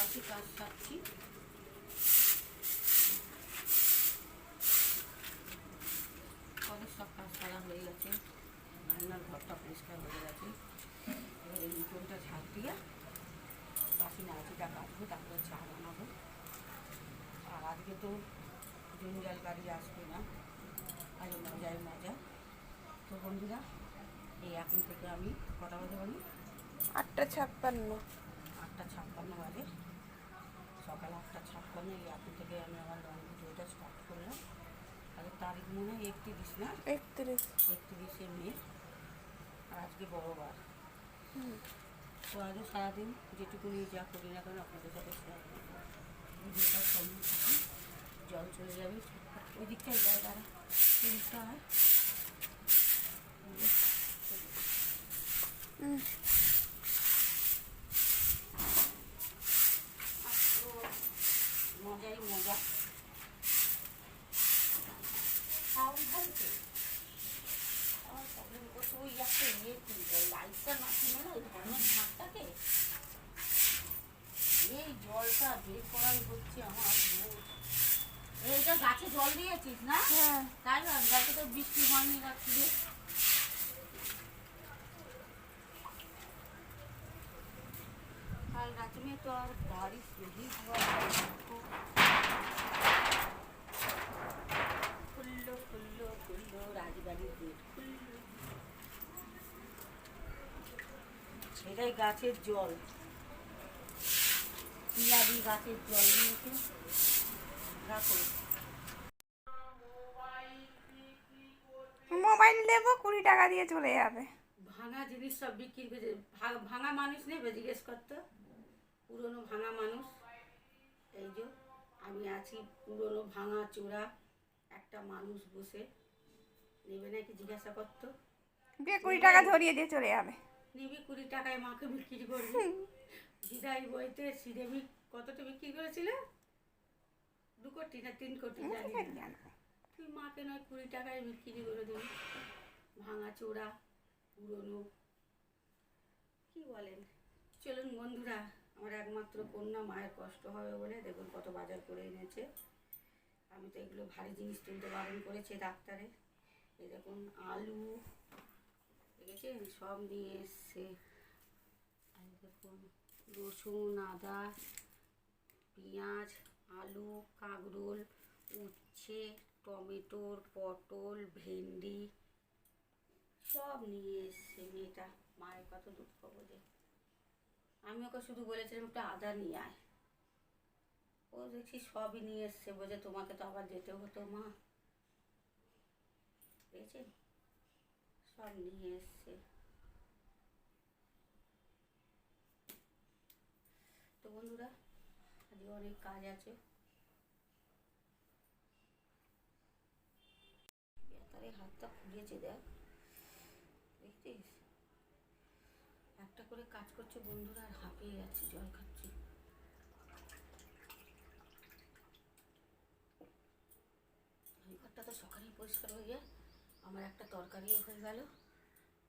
বাড়তি কাজ সারছি। কলের সব কাজ সারা হয়ে গেছে, রান্নার ঘরটা পরিষ্কার হয়ে গেছে। এবার এই উঠোনটা ঝাড় দিয়ে বাসি নাচিটা কাটবো, তারপরে চা বানাবো। আর আজকে তো জঞ্জাল গাড়ি আসবে না, আজ মজায় মজা। তো বন্ধুরা, এই এখন থেকে আমি কটা বাজে বলি? 8:56। 8:56 বাজে, সকাল 8:56। এই এখন থেকে আমি আমার লং ভিডিওটা স্টার্ট করলাম। আর তারিখ মনে হয় 31 না? 31শে মে। আর আজকে বড় বার। তো আজও সারাদিন যেটুকুনি যা করি না কেন আপনাদের সাথে শেয়ার করবো। ভিডিওটার সঙ্গে থাকি। জল চলে যাবে, ওই দিকটাই যায়, তারা তিনটা হয়। মজাই মজা। সাউন্ড ভালো আমার প্রবলেম করছে, ওই একটা কিনবে লাইটটা না কিনে না, ওই ধরনের ঝাঁকটাকে এই জলটা বের করাই হচ্ছে আমার। এইটা গাছে জল দিয়েছিস না? হ্যাঁ। তাই না, গাছে তো বৃষ্টি হয়নি রাত্রে। কাল रात में तो और बारिश नहीं हुआ, खुल्लो खुल्लो खुल्लो राजबाड़ी गेट खुल्लो। এটাই গাছের জল, পিয়াজি গাছের জল নিয়েছে। রাখো। মোবাইল দেবো, 20 টাকা দিয়ে চলে যাবে। ভাঙা জিনিস সব বিক্রি করে, ভাঙা মানুষ নেবে জিজ্ঞেস করতো, পুরনো ভাঙা মানুষ। এই যে আমি আছি পুরনো ভাঙা চোরা একটা মানুষ, বসে নেবে নাকি জিজ্ঞাসা করতো। 20 টাকা ধরিয়ে দিয়ে চলে যাবে। নিবি 20 টাকায় মাকে বিক্রি করবি। বিদায় বইতে শ্রীদেবী কতটা বিক্রি করেছিল? 2 কোটি না 3 কোটি জানি না। তুই মাকে নয় 20 টাকায় বিক্রি করে দিবি, ভাঙা চোরা পুরনো। কি বলেন? চলুন বন্ধুরা, আমার একমাত্র কন্যা, মায়ের কষ্ট হবে বলে দেখুন কত বাজার করে এনেছে। আমি তো এগুলো ভারী জিনিস তুলতে বারণ করেছে ডাক্তারে। এই দেখুন আলু দেখেছেন, সব নিয়ে এসছে। আর দেখুন রসুন, আদা, পেঁয়াজ, আলু, কাঁকরোল, উচ্ছে, টমেটোর, পটল, ভেন্ডি সব নিয়ে এসছে মেয়েটা। মায়ের কত দুঃখ বোঝে। আমি ওকে শুধু বলেছিলাম একটু আদা নিয়ে আয়, ও দেখছি সবই নিয়ে এসছে। বোঝে তোমাকে তো আবার যেতে হতো মা, পেয়েছেন সব নিয়ে এসছে। তো বন্ধুরা, আজকে অনেক কাজ আছে। বেতারে হাতটা ফুলিয়েছে, দেখ দেখছিস, একটা করে কাজ করছে বন্ধুরা, আর হাঁপিয়ে যাচ্ছে, জল খাচ্ছি। এই ঘরটা তো সকালেই পরিষ্কার হয়ে যায়, আমার একটা তরকারিও হয়ে গেল।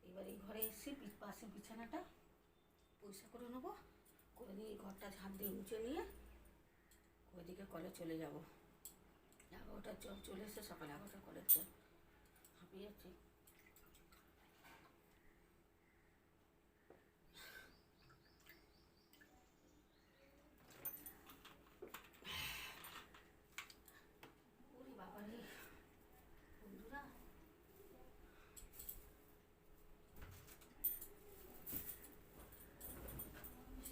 এবার এই ঘরে এসেছি, পাশে বিছানাটা পরিষ্কার করে নেবো, করে নিয়ে এই ঘরটা ঝাঁপ দিয়ে মুছে নিয়ে ওইদিকে কলে চলে যাব। 11টার জল চলে এসে, সকাল 11টার কলের জল, হাঁপিয়ে যাচ্ছি। বন্ধুরা,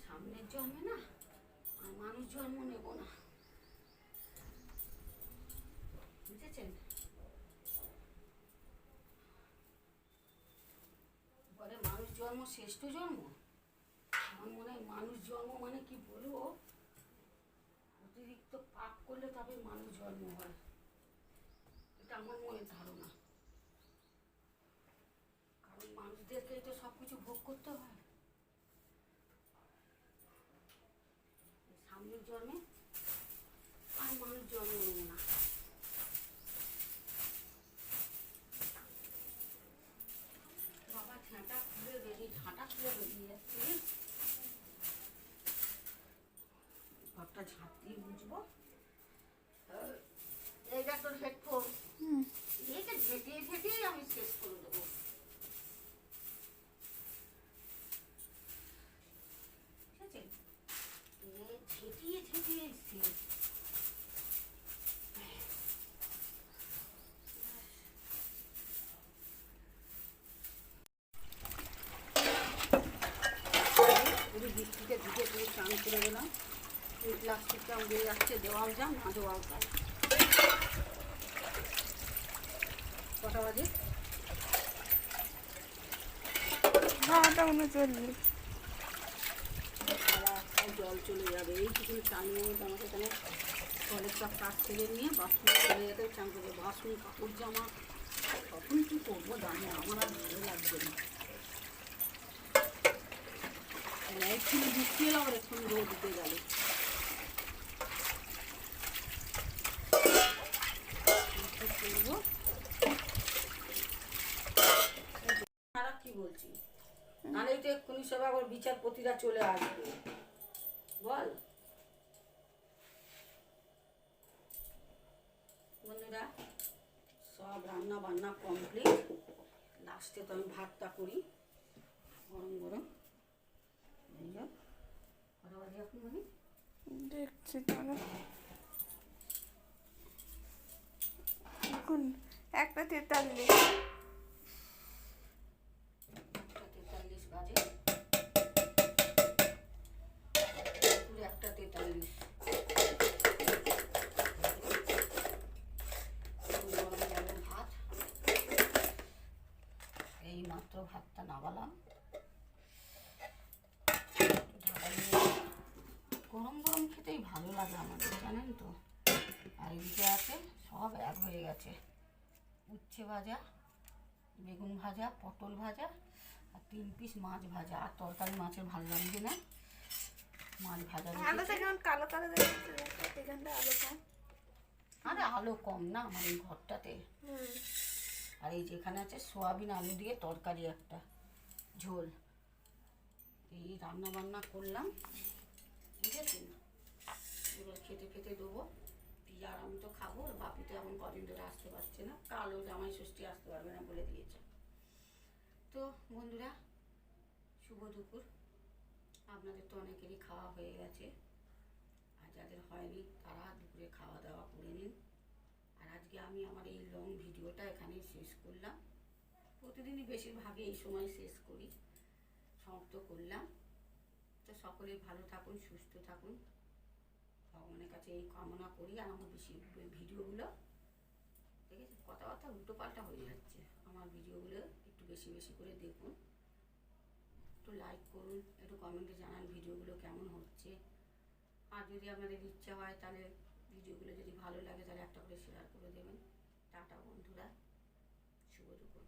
সামনের জন্মে না আর মানুষ জন্ম নেব না, বুঝেছেন? বলে মানুষ জন্ম শ্রেষ্ঠ জন্ম। আমার মনে হয় মানুষ জন্ম মানে কি বলবো, অতিরিক্ত পাপ করলে তবে মানুষ জন্ম হয়, এটা আমার মনের ধারণা। কারণ মানুষদেরকেই তো সব কিছু ভোগ করতে হয়। সামনের জন্মে আর মানুষ জন্ম নেব না। বাবা ঝাঁটা খুলে বেরিয়ে যাচ্ছে। ঝাঁপ দিয়ে বুঝবো। এইটা তোর হেডফোন, এইটা ঝেঁটিয়ে ঝেঁটিয়ে আমি শেষ করে দেবো। ঠিক আছে, ঝেঁটিয়ে ঝেঁটিয়ে শেষ। বৃষ্টিতে ভিজে পুরো চান করে দিলাম। এই প্লাস্টিকটা উড়ে যাচ্ছে, দেওয়াল যান না দেওয়াল যান। কটা বাজে? 9:39। একটাই জল চলে যাবে। এইটুকুনি চান নিয়ে আমাকে এখানে কলের সব কাজ ছেড়ে নিয়ে বাথরুম চলে যেতে চান করবে। বাথরুম কাপড় জামা তখন কী করবো জানি না, আমার আর ভালো লাগবে না। এক্ষুনি বৃষ্টি এলো, আবার এক্ষুনি রোদ উঠে গেল। করবো খারাপ কি বলছি, নাহলেই তো এক্ষুনি সব আবার বিচারপতিরা চলে আসবে। বল বন্ধুরা, সব রান্না বান্না কমপ্লিট। লাস্টে তো আমি ভাতটা করি গরম গরম। এই যে কটা বাজে এখন মানে দেখছি তাহলে। এখন 1:43। 1:43 বাজে। পুরো 1:43। গরম গরম ভাত, এই মাত্র ভাতটা নামালাম। গরম গরম খেতেই ভালো লাগে আমাদের, জানেন তো। আর এদিকে আছে সব এক হয়ে গেছে, উচ্ছে ভাজা, বেগুন ভাজা, পটল ভাজা আর 3 পিস মাছ ভাজা। আর তরকারি মাছের ভালো লাগবে না, মাছ ভাজা। আলোটা কেমন কালো কালো দেখাচ্ছে, এখানটা আলো কম। আরে আলো কম না আমার এই ঘরটাতে। আর এই যেখানে আছে সোয়াবিন আলু দিয়ে তরকারি, একটা ঝোল। এই রান্না বান্না করলাম, বুঝেছেন। এবার খেতে খেতে দেবো। পিয়া আর আমি তো খাবো, আর বাপি তো এখন কদিন ধরে আসতে পারছে না, কালও জামাই ষষ্ঠী আসতে পারবে না বলে দিয়েছে। তো বন্ধুরা, শুভ দুপুর। আপনাদের তো অনেকেরই খাওয়া হয়ে গেছে, আর যাদের হয়নি তারা দুপুরে খাওয়া দাওয়া করে নিন। আর আজকে আমি আমার এই লং ভিডিওটা এখানেই শেষ করলাম। প্রতিদিনই বেশিরভাগে এই সময় শেষ করি, সমাপ্ত করলাম। তো সকলেই ভালো থাকুন, সুস্থ থাকুন, ভগবানের কাছে এই কামনা করি। আর আমার বেশি ভিডিওগুলো, ঠিক আছে, কথাবার্তা উল্টো পাল্টা হয়ে যাচ্ছে, আমার ভিডিওগুলো একটু বেশি বেশি করে দেখুন, একটু লাইক করুন, একটু কমেন্টে জানান ভিডিওগুলো কেমন হচ্ছে। আর যদি আপনাদের ইচ্ছা হয় তাহলে ভিডিওগুলো যদি ভালো লাগে তাহলে একটা করে শেয়ার করে দেবেন। টাটা বন্ধুরা, শুভ দুপুর।